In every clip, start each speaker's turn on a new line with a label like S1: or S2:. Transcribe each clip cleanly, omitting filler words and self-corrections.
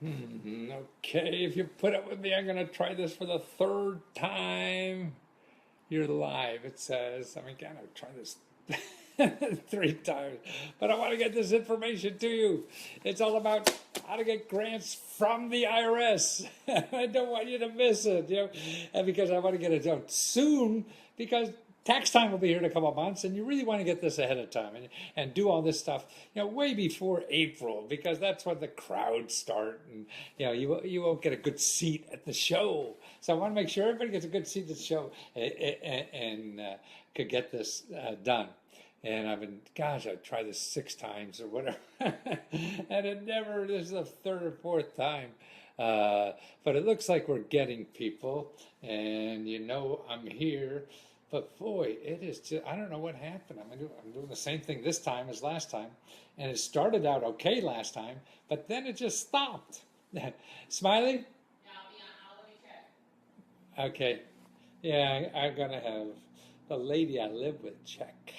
S1: Okay, if you put up with me, I'm going to try this for the third time. You're live, it says. I'm going to try this 3 times. But I want to get this information to you. It's all about how to get grants from the IRS. I don't want you to miss it, and because I want to get it done soon, because tax time will be here in a couple of months, and you really want to get this ahead of time and do all this stuff, way before April, because that's when the crowds start, and you won't get a good seat at the show. So I want to make sure everybody gets a good seat at the show and could get this done. And I've tried this 6 times or whatever, and this is the 3rd or 4th time. But it looks like we're getting people, and I'm here. But boy, it is just, I don't know what happened. I'm doing the same thing this time as last time. And it started out okay last time, but then it just stopped. Smiley?
S2: Yeah, let me check.
S1: Okay. Yeah, I'm going to have the lady I live with check.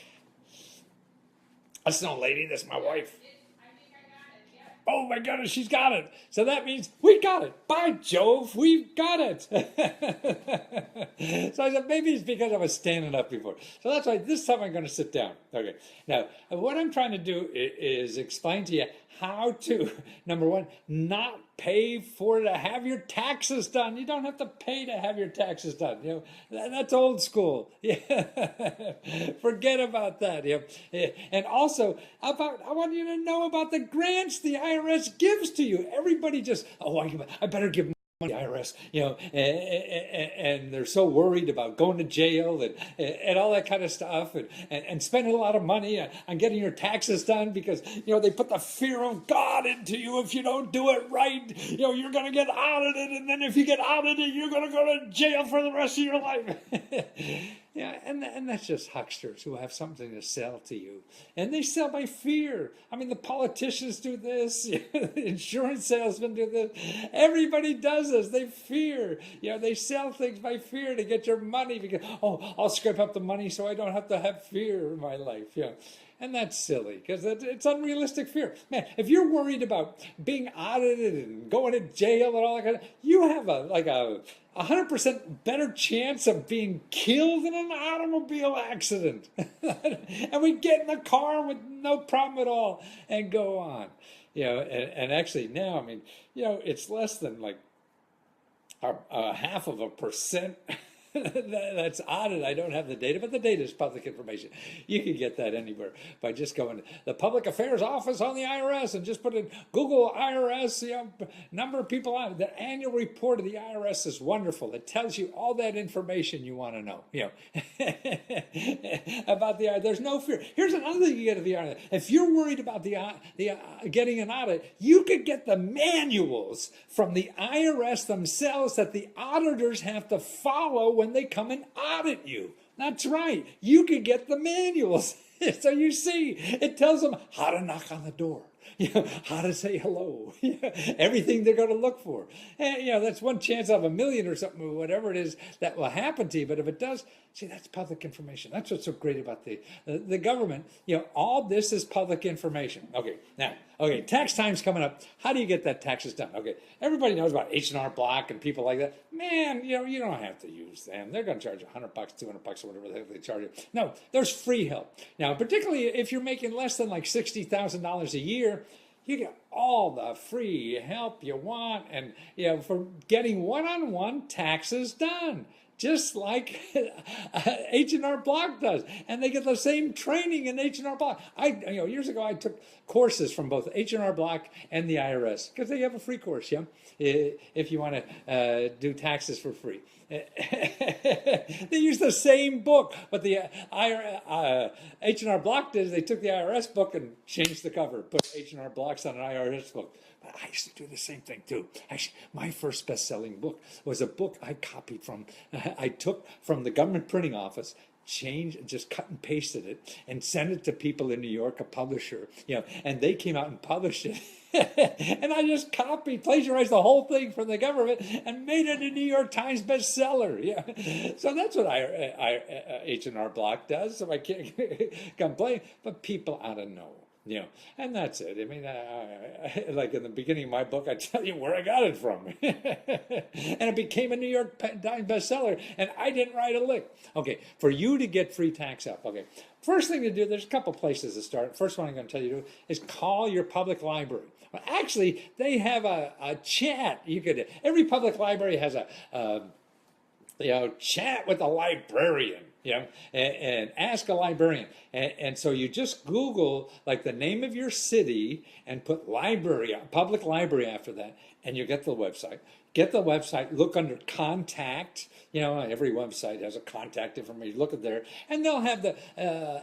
S1: That's no lady, that's my wife.
S2: I think I got it, yeah.
S1: Oh my goodness, she's got it. So that means we got it. By Jove, we've got it. So I said, maybe it's because I was standing up before. So that's why this time I'm going to sit down. Okay. Now, what I'm trying to do is explain to you how to, number one, not pay to have your taxes done. You don't have to pay to have your taxes done. That's old school. Yeah. Forget about that. And also I want you to know about the grants the IRS gives to you. Everybody just, I better give money to the IRS, and they're so worried about going to jail and all that kind of stuff, and spending a lot of money on getting your taxes done because, they put the fear of God into you. If you don't do it right, you're going to get audited. And then if you get audited, you're going to go to jail for the rest of your life. And that's just hucksters who have something to sell to you. And they sell by fear. I mean, the politicians do this. The insurance salesmen do this. Everybody does this. They fear. They sell things by fear to get your money because, I'll scrape up the money so I don't have to have fear in my life. And that's silly because it's unrealistic fear. Man, if you're worried about being audited and going to jail and all that kind of, you have a 100% better chance of being killed in an automobile accident. And we get in the car with no problem at all and go on. And actually now, it's less than like a 0.5% that's audited. I don't have the data, but the data is public information. You can get that anywhere by just going to the Public Affairs Office on the IRS and just put in Google IRS, number of people on it. The annual report of the IRS is wonderful. It tells you all that information you want to know, about the IRS. There's no fear. Here's another thing you get at the IRS. If you're worried about the getting an audit, you could get the manuals from the IRS themselves that the auditors have to follow when they come and audit you. That's right. You could get the manuals. So you see, it tells them how to knock on the door, how to say hello, everything they're going to look for. And, that's one chance out of a million or something, or whatever it is that will happen to you. But if it does, see, that's public information. That's what's so great about the government. All this is public information. Okay, tax time's coming up. How do you get that taxes done? Okay, everybody knows about H&R Block and people like that. Man, you don't have to use them. They're going to charge $100, $200, or whatever the heck they charge you. No, there's free help. Now, particularly if you're making less than like $60,000 a year, you get all the free help you want, and for getting one-on-one taxes done, just like H&R Block does, and they get the same training in H&R Block. Years ago I took courses from both H&R Block and the IRS because they have a free course, if you want to do taxes for free. They use the same book, but the H&R Block did is they took the IRS book and changed the cover, put H&R Blocks on an IRS book. But I used to do the same thing too. Actually, my first best-selling book was a book I copied from, I took from the government printing office, just cut and pasted it, and sent it to people in New York, a publisher, and they came out and published it. And I just plagiarized the whole thing from the government and made it a New York Times bestseller. So that's what H&R Block does. So I can't complain. But people ought to know. And that's it. I mean, like in the beginning of my book, I tell you where I got it from. And it became a New York Times bestseller, and I didn't write a lick. Okay, for you to get free tax help, okay, first thing to do, there's a couple places to start. First one I'm going to tell you to do is call your public library. Well, actually, they have a chat. Every public library has a chat with a librarian, and ask a librarian. And so you just Google like the name of your city and put library, public library after that, and you get the website. Get the website, look under contact. Every website has a contact information. Look at there, and they'll have the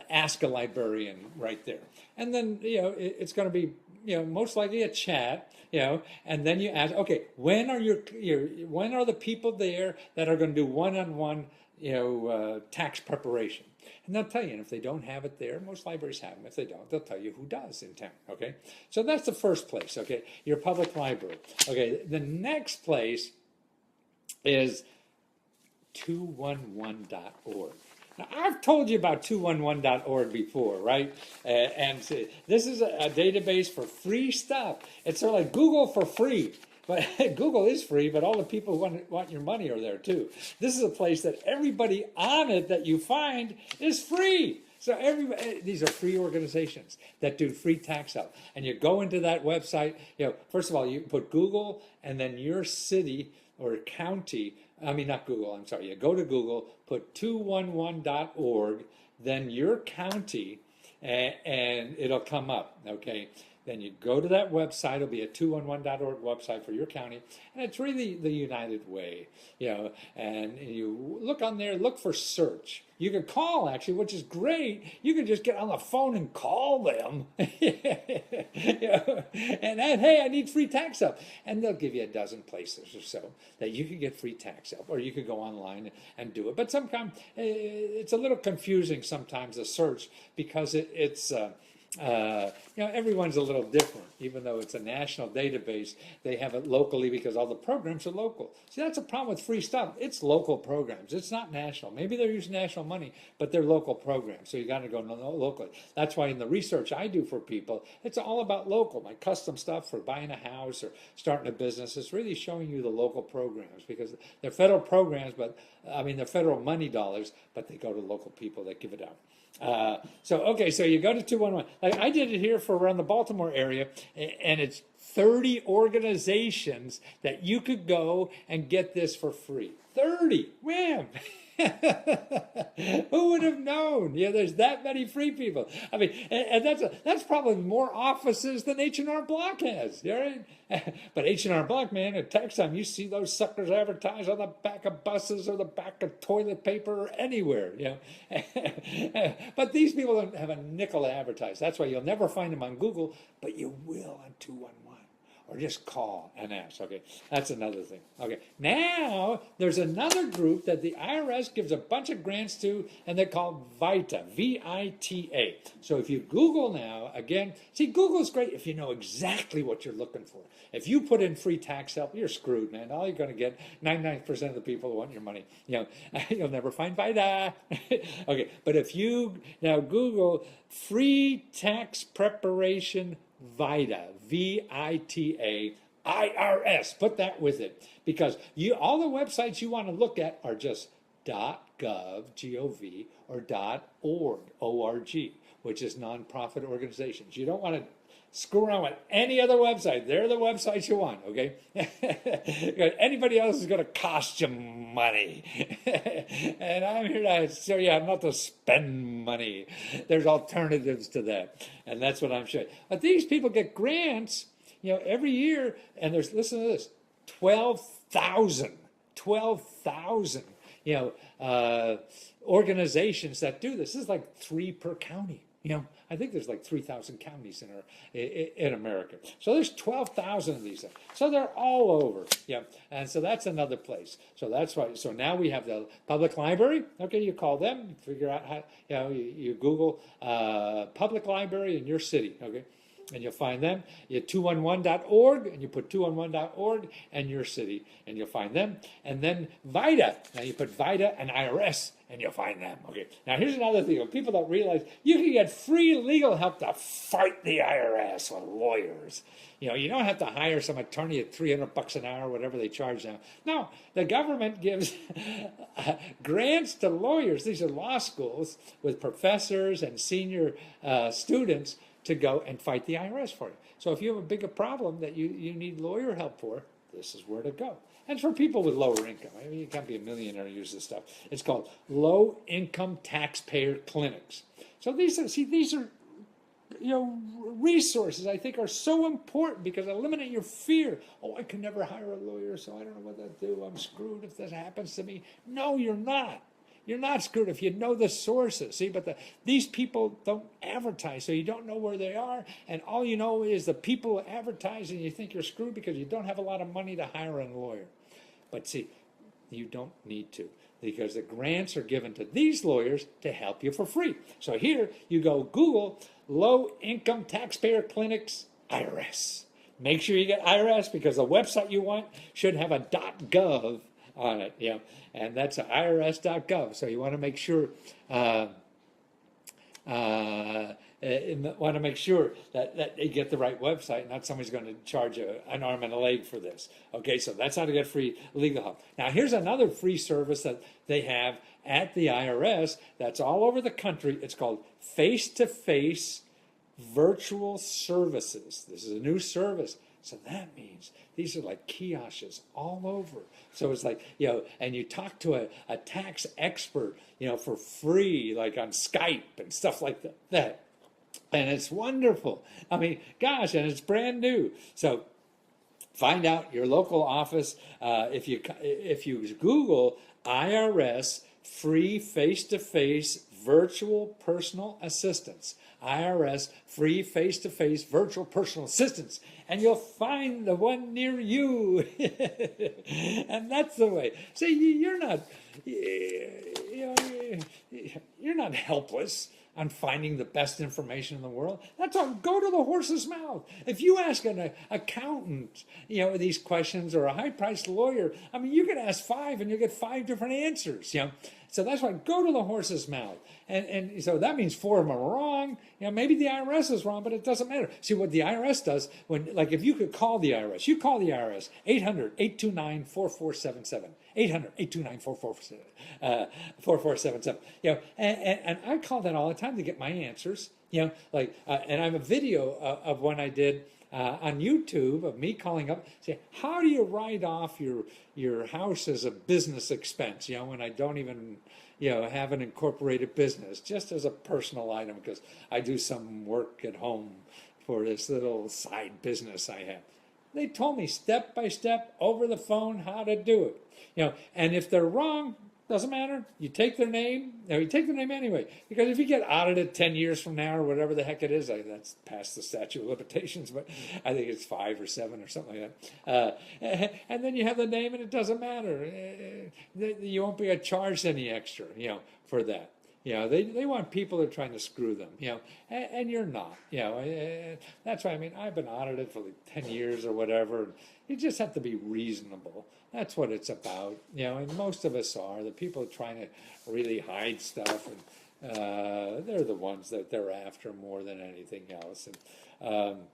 S1: ask a librarian right there. And then, it's going to be, most likely a chat. And then you ask, okay, when are when are the people there that are going to do one-on-one, tax preparation? And they'll tell you, and if they don't have it there, most libraries have them. If they don't, they'll tell you who does in town, okay? So that's the first place, okay? Your public library. Okay, the next place is 211.org. Now, I've told you about 211.org before, right? And this is a database for free stuff. It's sort of like Google for free. But Google is free, but all the people who want your money are there too. This is a place that everybody on it that you find is free. So these are free organizations that do free tax help. And you go into that website, first of all, you put Google and then your city or county. I mean, not Google, I'm sorry. You go to Google, put 211.org, then your county, and it'll come up, okay? Then you go to that website. It'll be a 211.org website for your county. And it's really the United Way, and you look on there, look for search. You can call, actually, which is great. You can just get on the phone and call them. And hey, I need free tax help. And they'll give you a dozen places or so that you can get free tax help. Or you could go online and do it. But sometimes it's a little confusing sometimes, the search, because it's... everyone's a little different. Even though it's a national database, they have it locally because all the programs are local. See, that's a problem with free stuff. It's local programs. It's not national. Maybe they're using national money, but they're local programs. So you got to go locally. That's why in the research I do for people, it's all about local. My custom stuff for buying a house or starting a business is really showing you the local programs because they're federal programs, but they're federal money dollars, but they go to local people that give it out. So you go to 211. Like I did it here for around the Baltimore area, and it's 30 organizations that you could go and get this for free. 30, wham! Who would have known? There's that many free people. And that's probably more offices than H&R Block has. Right? But H&R Block, man, at tax time, you see those suckers advertised on the back of buses or the back of toilet paper or anywhere. But these people don't have a nickel to advertise. That's why you'll never find them on Google, but you will on 211. Or just call and ask. Okay, that's another thing. Okay, now there's another group that the IRS gives a bunch of grants to, and they're called VITA, V-I-T-A. So if you Google now, again, see, Google's great if you know exactly what you're looking for. If you put in free tax help, you're screwed, man. All you're going to get, 99% of the people who want your money, you'll never find VITA. Okay, but if you now Google free tax preparation VITA, V-I-T-A, IRS, put that with it, because all the websites you want to look at are just .gov, G-O-V, or .org, O-R-G, which is nonprofit organizations. You don't want to screw around with any other website. They're the websites you want, okay? Anybody else is going to cost you money. And I'm here to show you how not to spend money. There's alternatives to that. And that's what I'm showing. But these people get grants, every year. And there's, listen to this, 12,000, organizations that do this. This is like 3 per county. I think there's like 3,000 counties in America. So there's 12,000 of these. So they're all over. And so that's another place. So that's why. So now we have the public library. Okay, you call them, you figure out how, you Google public library in your city. Okay. And you'll find them. You 211.org, and you put 211.org and your city, and you'll find them. And then VITA. Now you put VITA and IRS, and you'll find them. Okay. Now here's another thing. What people don't realize, you can get free legal help to fight the IRS with lawyers. You don't have to hire some attorney at $300 an hour, whatever they charge now. No, the government gives grants to lawyers. These are law schools with professors and senior students to go and fight the IRS for you. So if you have a bigger problem that you need lawyer help for, this is where to go. And for people with lower income, I mean, you can't be a millionaire to use this stuff. It's called low income taxpayer clinics. So these are resources I think are so important because they eliminate your fear. Oh, I can never hire a lawyer, so I don't know what to do. I'm screwed if this happens to me. No, you're not. You're not screwed if you know the sources. See, but these people don't advertise, so you don't know where they are, and all you know is the people advertise, and you think you're screwed because you don't have a lot of money to hire a lawyer. But see, you don't need to, because the grants are given to these lawyers to help you for free. So here you go Google low income taxpayer clinics IRS. Make sure you get IRS because the website you want should have a .gov on it, and that's irs.gov. So you want to make sure that they get the right website, not somebody's going to charge an arm and a leg for this. Okay, so that's how to get free legal help. Now here's another free service that they have at the IRS that's all over the country. It's called face-to-face virtual services. This is a new service. So that means these are like kiosks all over. So it's like, and you talk to a tax expert, for free, like on Skype and stuff like that. And it's wonderful. I mean, gosh, and it's brand new. So find out your local office. If you Google IRS free face-to-face virtual personal assistance, IRS free face-to-face virtual personal assistance, and you'll find the one near you. And that's the way. See, you're not helpless on finding the best information in the world. That's all. Go to the horse's mouth. If you ask an accountant, these questions, or a high-priced lawyer, I mean, you can ask 5 and you get 5 different answers. So that's why go to the horse's mouth. And so that means 4 of them are wrong. Maybe the IRS is wrong, but it doesn't matter. See, what the IRS does, if you could call the IRS, you call the IRS, 800-829-4477. 800-829-4477. And I call that all the time to get my answers. And I have a video of one I did on YouTube of me calling up, say, how do you write off your house as a business expense? When I don't even have an incorporated business, just as a personal item, because I do some work at home for this little side business I have. They told me step by step over the phone how to do it. And if they're wrong, doesn't matter. You take their name. You take their name anyway. Because if you get audited 10 years from now or whatever the heck it is, that's past the statute of limitations, but I think it's 5 or 7 or something like that. And then you have the name and it doesn't matter. You won't be charged any extra, for that. They want people that are trying to screw them, and you're not, that's why, I've been audited for like 10 years or whatever. You just have to be reasonable. That's what it's about, and most of us are. The people are trying to really hide stuff, and they're the ones that they're after more than anything else. And,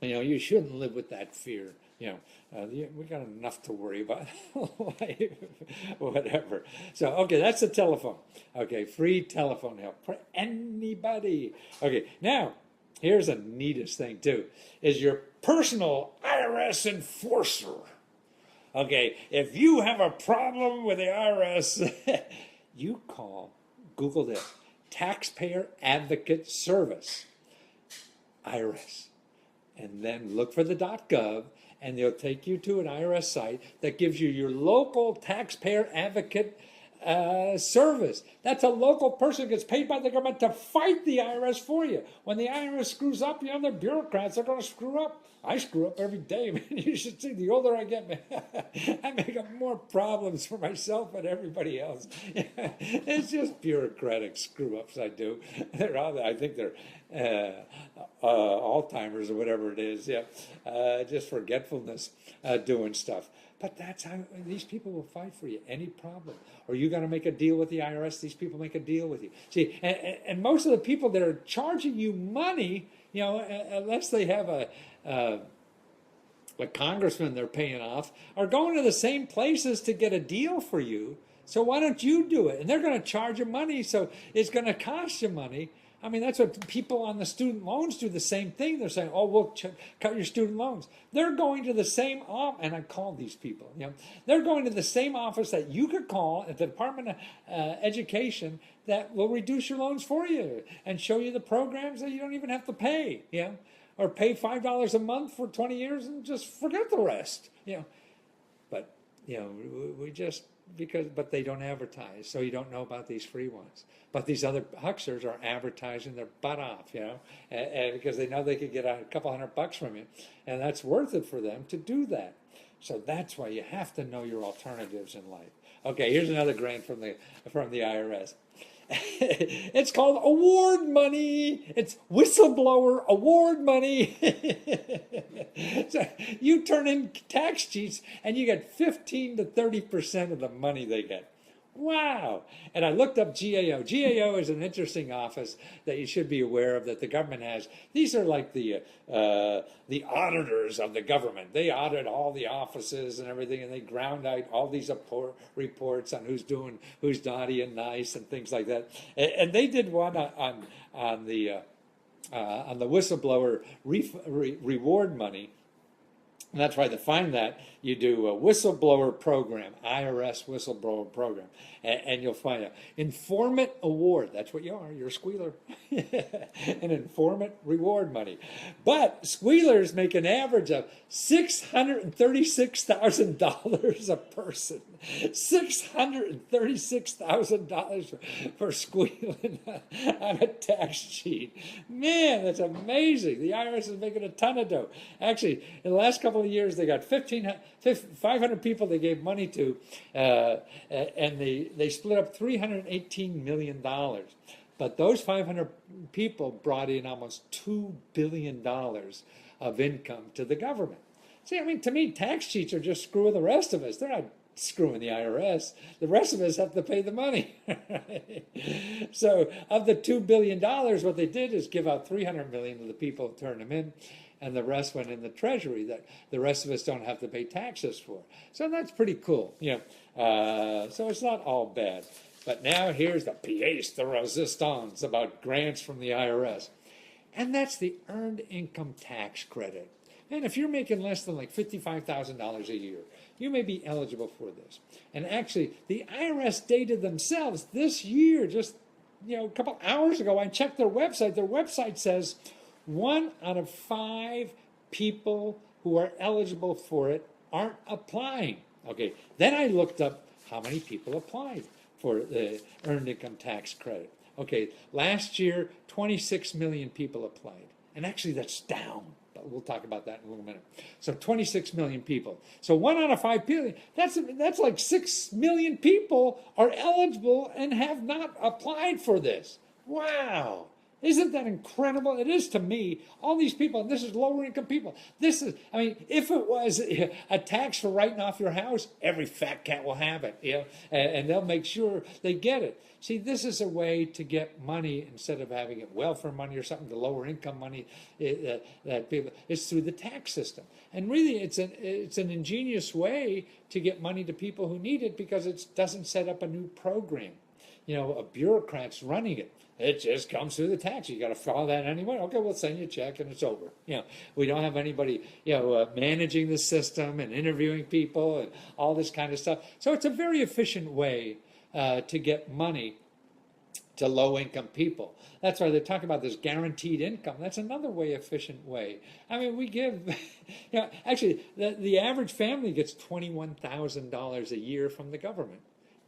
S1: you shouldn't live with that fear. We got enough to worry about. Whatever. So, okay, that's the telephone. Okay, free telephone help for anybody. Okay, now, here's the neatest thing, too, is your personal IRS enforcer. Okay, if you have a problem with the IRS, you Google this, Taxpayer Advocate Service, IRS. And then look for the .gov, and they'll take you to an IRS site that gives you your local taxpayer advocate service. That's a local person who gets paid by the government to fight the IRS for you. When the IRS screws up, the bureaucrats are going to screw up. I screw up every day, man. You should see, the older I get, man, I make up more problems for myself and everybody else. It's just bureaucratic screw-ups I do. I think they're Alzheimer's or whatever it is, just forgetfulness doing stuff. But that's how these people will fight for you, any problem. Or you got to make a deal with the IRS, these people make a deal with you. See, and most of the people that are charging you money, you know, unless they have a congressman they're paying off, are going to the same places to get a deal for you. So why don't you do it? And they're going to charge you money, so it's going to cost you money. I mean, that's what people on the student loans do, the same thing. They're saying, oh, we'll cut your student loans. They're going to the same office, and I called these people, you know, they're going to the same office that you could call at the Department of Education that will reduce your loans for you and show you the programs that you don't even have to pay, you know, or pay $5 a month for 20 years and just forget the rest, you know. But, you know, we just, but they don't advertise, so you don't know about these free ones. But these other hucksters are advertising their butt off, you know, and because they know they could get a couple $100 from you, and that's worth it for them to do that. So that's why you have to know your alternatives in life. Okay, here's another grant from the IRS. It's called award money. It's whistleblower award money. So you turn in tax sheets and you get 15 to 30% of the money they get. Wow. And I looked up GAO. GAO is an interesting office that you should be aware of that the government has. These are like the auditors of the government. They audit all the offices and everything, and they ground out all these reports on who's naughty and nice and things like that. And they did one on the whistleblower reward money. And that's why to find that, you do a whistleblower program, IRS whistleblower program, and you'll find an informant award. That's what you are. You're a squealer. An informant reward money. But squealers make an average of $636,000 a person. $636,000 for squealing on a tax sheet. Man, that's amazing. The IRS is making a ton of dough. Actually, in the last couple of years, they got 500 people they gave money to, and they split up $318 million. But those 500 people brought in almost $2 billion of income to the government. See, I mean, to me, tax sheets are just screwing the rest of us. They're not screwing the IRS. The rest of us have to pay the money. So of the $2 billion, what they did is give out $300 million to the people who turned them in, and the rest went in the treasury that the rest of us don't have to pay taxes for. So that's pretty cool. You know, so it's not all bad. But now here's the pièce de résistance about grants from the IRS. And that's the Earned Income Tax Credit. And if you're making less than like $55,000 a year, you may be eligible for this. And actually, the IRS data themselves this year, just a couple hours ago, I checked their website. Their website says 1 out of 5 people who are eligible for it aren't applying. Okay, then I looked up how many people applied for the Earned Income Tax Credit. Okay, last year, 26 million people applied. And actually, that's down. But we'll talk about that in a little minute. So 26 million people. So 1 out of 5 people, that's like 6 million people are eligible and have not applied for this. Wow. Isn't that incredible? It is to me. All these people, and this is lower income people. This is, I mean, if it was a tax for writing off your house, every fat cat will have it, and they'll make sure they get it. See, this is a way to get money instead of having it welfare money or something, the lower income money that people, it's through the tax system. And really, it's an ingenious way to get money to people who need it because it doesn't set up a new program. A bureaucrat's running it. It just comes through the tax. You got to follow that anyway. Okay, we'll send you a check and it's over. We don't have anybody, managing the system and interviewing people and all this kind of stuff. So it's a very efficient way to get money to low-income people. That's why they talk about this guaranteed income. That's another efficient way. I mean, we give, actually, the average family gets $21,000 a year from the government,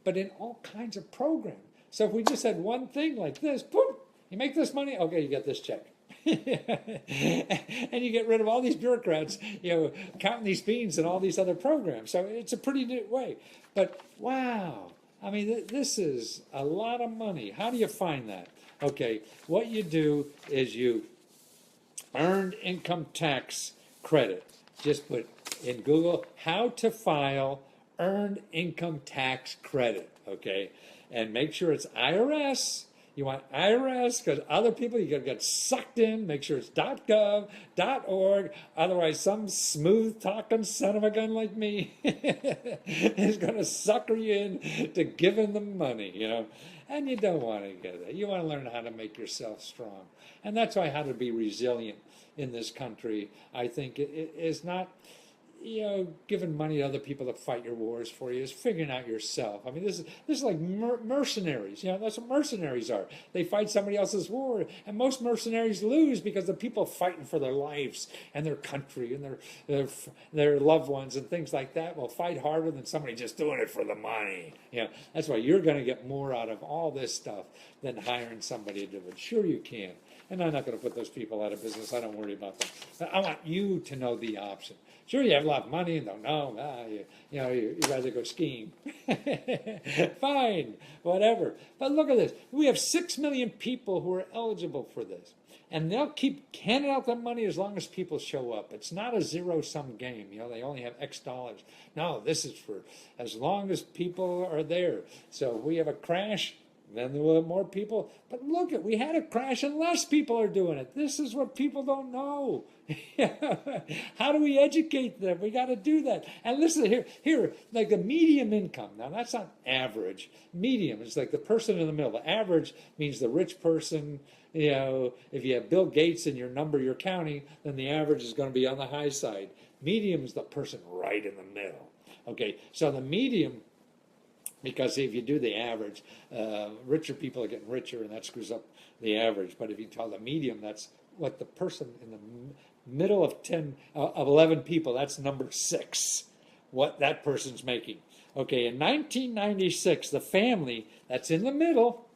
S1: but in all kinds of programs. So if we just had one thing like this, boom, you make this money, okay, you get this check. And you get rid of all these bureaucrats, counting these beans and all these other programs. So it's a pretty neat way. But wow, I mean, this is a lot of money. How do you find that? Okay, what you do is you Earned Income Tax Credit. Just put in Google, how to file earned income tax credit, okay? And make sure it's IRS. You want IRS because other people, you're going to get sucked in. Make sure it's .gov, .org. Otherwise, some smooth-talking son of a gun like me is going to sucker you in to giving them money, you know. And you don't want to get that. You want to learn how to make yourself strong. And that's why how to be resilient in this country, I think, it is not, you know, giving money to other people to fight your wars for you. Is figuring out yourself. I mean, this is like mercenaries. You know, that's what mercenaries are. They fight somebody else's war, and most mercenaries lose because the people fighting for their lives and their country and their loved ones and things like that will fight harder than somebody just doing it for the money. You know, that's why you're going to get more out of all this stuff than hiring somebody to do it. Sure, you can. And I'm not going to put those people out of business. I don't worry about them. But I want you to know the option. Sure, you have a lot of money and don't know. You'd rather go skiing. Fine, whatever. But look at this. We have 6 million people who are eligible for this. And they'll keep handing out that money as long as people show up. It's not a zero-sum game. You know, they only have X dollars. No, this is for as long as people are there. So if we have a crash, then there will have more people. But look, we had a crash and less people are doing it. This is what people don't know. How do we educate them? We got to do that. And listen, here, like the medium income. Now, that's not average. Medium is like the person in the middle. The average means the rich person. You know, if you have Bill Gates in your number you're counting, then the average is going to be on the high side. Medium is the person right in the middle. Okay, so the medium, because if you do the average, richer people are getting richer, and that screws up the average. But if you tell the medium, that's what the person in the middle of 11 people, that's number 6, what that person's making. Okay, in 1996, the family that's in the middle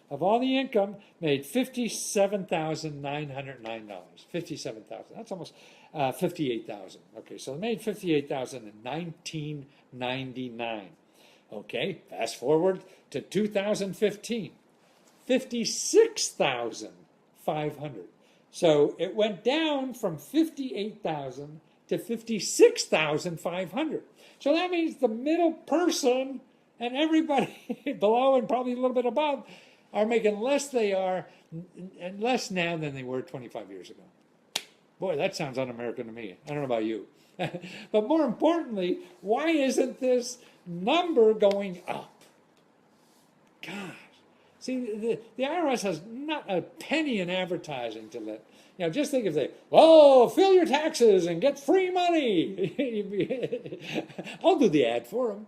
S1: of all the income made $57,909. 57,000. That's almost 58,000. Okay, so they made 58,000 in 1999. Okay, fast forward to 2015, 56,500. So it went down from 58,000 to 56,500. So that means the middle person and everybody below and probably a little bit above are making less and less now than they were 25 years ago. Boy, that sounds un-American to me. I don't know about you. But more importantly, why isn't this number going up? Gosh. See, the IRS has not a penny in advertising to let, you know, just think if they, oh, fill your taxes and get free money. I'll do the ad for them.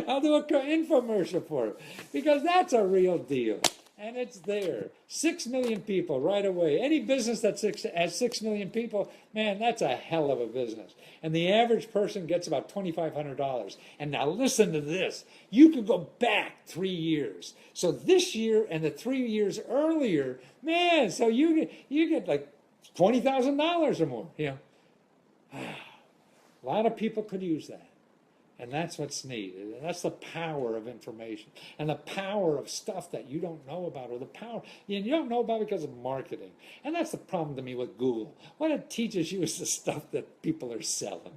S1: I'll do an infomercial for them because that's a real deal. And it's there. 6 million people right away. Any business that has 6 million people, man, that's a hell of a business. And the average person gets about $2,500. And now listen to this. You could go back 3 years. So this year and the 3 years earlier, man, so you get like $20,000 or more. You know, a lot of people could use that. And that's what's needed. That's the power of information and the power of stuff that you don't know about, or the power you don't know about because of marketing. And that's the problem to me with Google. What it teaches you is the stuff that people are selling,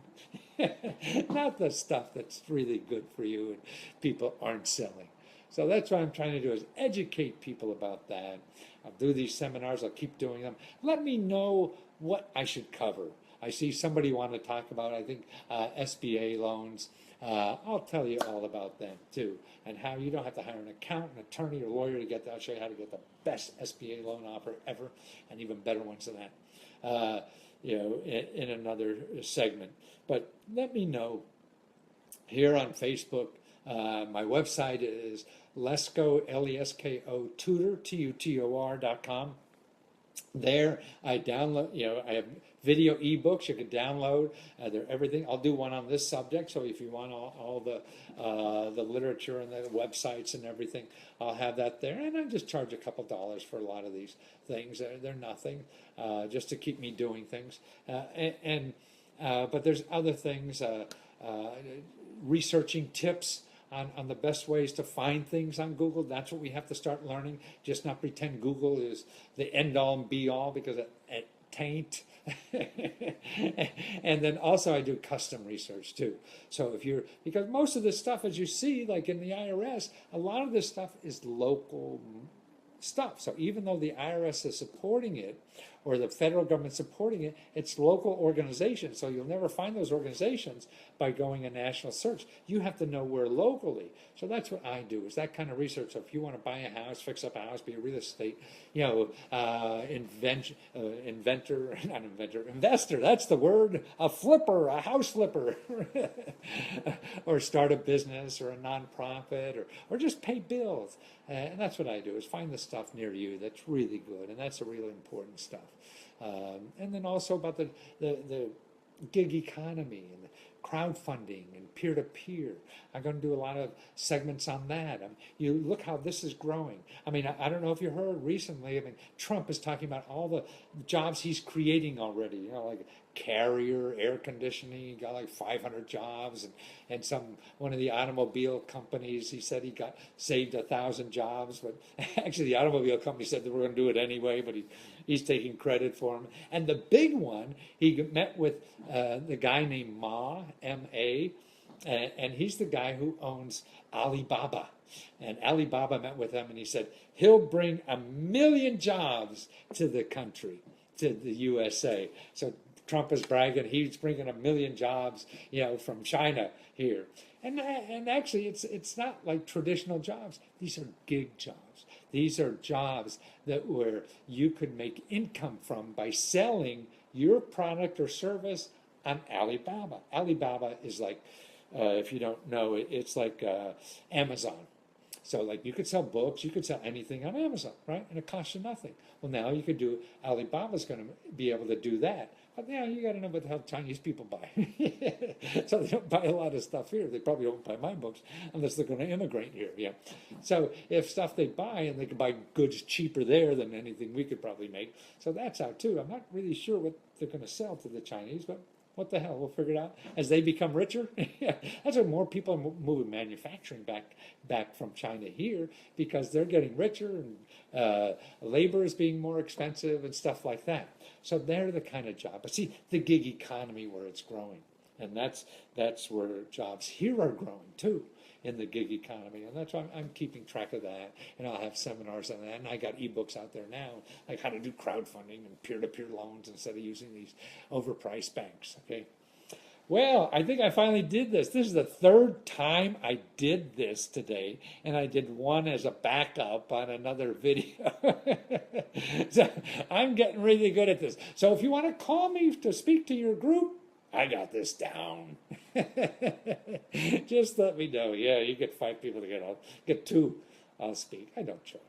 S1: not the stuff that's really good for you and people aren't selling. So that's what I'm trying to do, is educate people about that. I'll do these seminars. I'll keep doing them. Let me know what I should cover. I see somebody want to talk about, I think, SBA loans. I'll tell you all about them too, and how you don't have to hire an accountant, attorney, or lawyer to get that. I'll show you how to get the best SBA loan offer ever, and even better ones than that. In another segment. But let me know here on Facebook. My website is Lesko, Lesko Tutor, TUTOR.com. There, I download. I have video ebooks you can download. They're everything. I'll do one on this subject. So if you want all the literature and the websites and everything, I'll have that there. And I just charge a couple dollars for a lot of these things. They're nothing, just to keep me doing things. But there's other things. Researching tips on the best ways to find things on Google. That's what we have to start learning. Just not pretend Google is the end all and be all, because taint. And then also I do custom research too. So if you're, because most of this stuff, as you see, like in the IRS, a lot of this stuff is local stuff. So even though the IRS is supporting it, or the federal government supporting it, it's local organizations. So you'll never find those organizations by going a national search. You have to know where locally. So that's what I do, is that kind of research. So if you want to buy a house, fix up a house, be a real estate, investor, that's the word, a flipper, a house flipper, or start a business or a nonprofit, or just pay bills. And that's what I do, is find the stuff near you that's really good, and that's the really important stuff. And then also about the gig economy and the crowdfunding and peer-to-peer. I'm going to do a lot of segments on that. You look how this is growing. I mean, I don't know if you heard recently, I mean, Trump is talking about all the jobs he's creating already, you know, like Carrier, air conditioning, he got like 500 jobs, and one of the automobile companies, he said he got saved 1,000 jobs, but actually the automobile company said they were going to do it anyway, but he's taking credit for them. And the big one, he met with the guy named Ma, M-A, and he's the guy who owns Alibaba. And Alibaba met with him, and he said he'll bring 1 million jobs to the country, to the USA. So Trump is bragging he's bringing 1 million jobs, you know, from China here. And actually, it's not like traditional jobs. These are gig jobs. These are jobs where you could make income from by selling your product or service on Alibaba. Alibaba is like, if you don't know, it's like Amazon. So like you could sell books, you could sell anything on Amazon, right? And it costs you nothing. Well, now you could do, Alibaba's going to be able to do that. But now you got to know what the hell Chinese people buy. So they don't buy a lot of stuff here. They probably don't buy my books unless they're going to immigrate here. Yeah. So if stuff they buy, and they can buy goods cheaper there than anything we could probably make. So that's out too. I'm not really sure what they're going to sell to the Chinese, but what the hell, we'll figure it out as they become richer. That's why more people are moving manufacturing back from China here, because they're getting richer, and labor is being more expensive and stuff like that. So they're the kind of job. But see, the gig economy where it's growing, and that's where jobs here are growing too, in the gig economy. And that's why I'm keeping track of that, and I'll have seminars on that. And I got ebooks out there now, like how to do crowdfunding and peer-to-peer loans instead of using these overpriced banks. Okay. Well, I think I finally did this. This is the third time I did this today, and I did one as a backup on another video. So I'm getting really good at this. So if you want to call me to speak to your group, I got this down. Just let me know. Yeah, you get 5 people to get 2. I'll speak. I don't charge.